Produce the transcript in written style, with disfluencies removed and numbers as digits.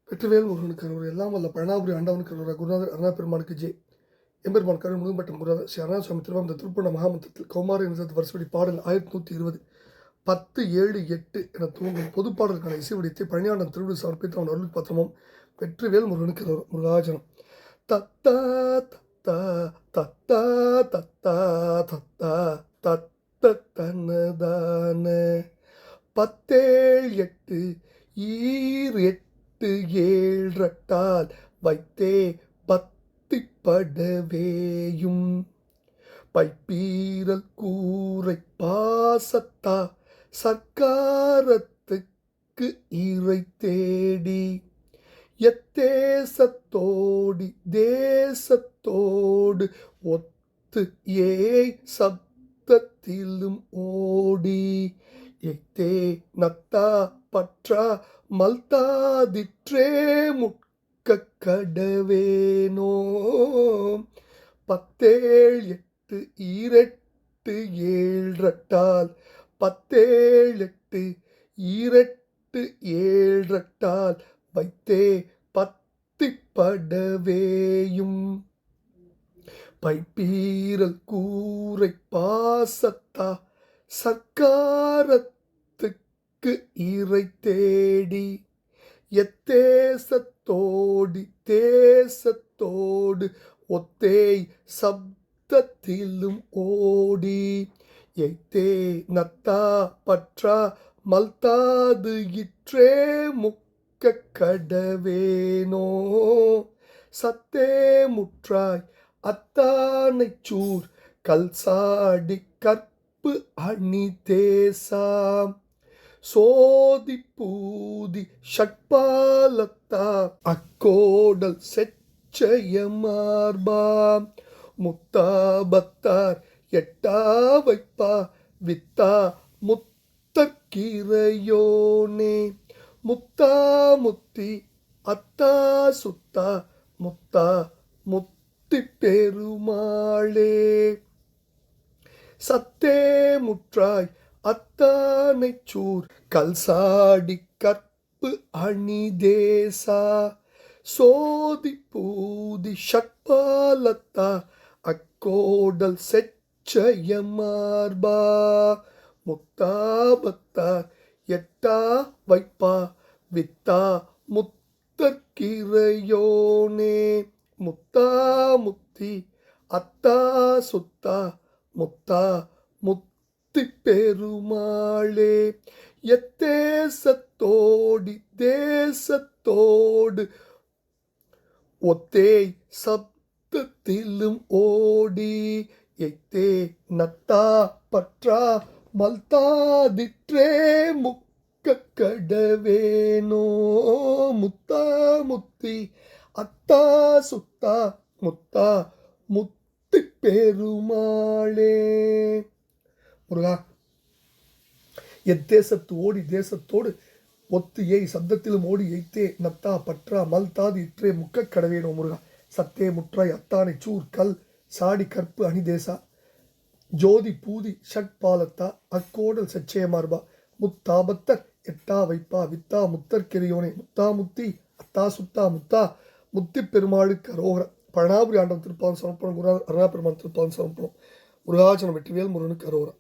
வெற்றிவேல் முருகனுக்கு அருள் எல்லாம் வல்ல பழனாபுரி ஆண்டவனுக்கு அருள் குருநாதர் அருணா பெருமானுக்கு ஜெய். எம்பெருமான் கருள் முழும்பட்டம் குருநாதர் ஸ்ரீ அருணா சுவாமி திருவாந்த திருப்பூர்ண மகாமந்திரத்தில் கௌமார என்ற வருஷப்படி பாடல் 1120 10-7-8 என துவங்கும் பொது பாடலுக்கான இசை வடித்தை பழனியாண்டம் திருவிழு சமர்ப்பித்து அவன் அருள் பத்திரமும் வெற்றிவேல் முருகனுக்கு அருள் முருகாஜனம். தத்தா தத்தா தத்தா தத்தா தத்தா தத்த தன்னதான 10-7-8 ஈர் 8-7 வைத்தே பத்தி படவேயும் பைப்பீரல் கூரை பாசத்தா சர்க்காரத்துக்கு இறை தேடி எத்தேசத்தோடி தேசத்தோடு ஒத்து ஏய் சப்தத்திலும் ஓடி எத்தே நத்தா பற்றா மல்தாதிற்றே முட்க கடவேனோ 10-7 ஈர் 10-7 வைத்தே பத்தி படவேயும் பைப்பீரல் கூரை பாசத்தா சர்க்காரத்துக்கு இறை தேடி எத்தேசத்தோடி தேசத்தோடு ஒத்தேய் சப்தத்திலும் ஓடி எய்த்தே நத்தா பற்றா மல்தாது இற்றே முக்க கடவேனோ சத்தே முற்றாய் அத்தானைச் சூர் கல்சாடி கற்பு அணி தேசாம் சோதி பூதி ஷட்பாலத்தா அக்கோடல் செச்சயமார்பாம் முத்தாபத்தார் எட்டா வைப்பா வித்தா முத்தற்கிரையோனே முத்தா முத்தி அத்தா சுத்தா முத்தா முத்தி பெருமாளே சத்தே முற்றாய் அத்தானைச் சூர் கல்சாடி கற்பு அணி தேசா சோதி பூதி ஷட்பாலத்தா அக்கோடல் செச்சயமார்பா முத்தாபத்தார் எட்டா வைப்பா வித்தா முத்தற்கிரையோனே முத்தா முத்தி அத்தா சுத்தா முத்தா முத்தி பெருமாளே எத்தேசத்தோடி தேசத்தோடு ஒத்தேய் சப்தத்திலும் ஓடி எத்தே நத்தா பற்றா மல்தாதிற்றே முக்க கடவேனோ முத்தா முத்தி அத்தா சுத்தா முத்தா முத்தி பெருமாளே. முருகா, எத்தேசத்து ஓடி தேசத்தோடு ஒத்து ஏய் சப்தத்திலும் ஓடி எய்த்தே நத்தா பற்றா மல்தாது இற்றே முக்க கடவேனோ முருகா. சத்தே முற்றாய் அத்தானை சூர் கல் சாடி கற்பு அணிதேசா ஜோதி பூதி ஷட்பாலத்தா அக்கோடல் செச்சயமார்பா முத்தாபத்தர் எட்டா வைப்பா வித்தா முத்தற்கிரையோனே முத்தா முத்தி அத்தா சுத்தா முத்தா முத்தி பெருமாளுக்கு அரோகர. பழனாபுரி ஆண்டம் திருப்பான் சமர்ப்பணம் குருநாதர் அருணா பெருமான் திருப்பான் சமர்ப்பணம் முருகாச்சனம் வெற்றிவேல் முருகனுக்கு அரோகரம்.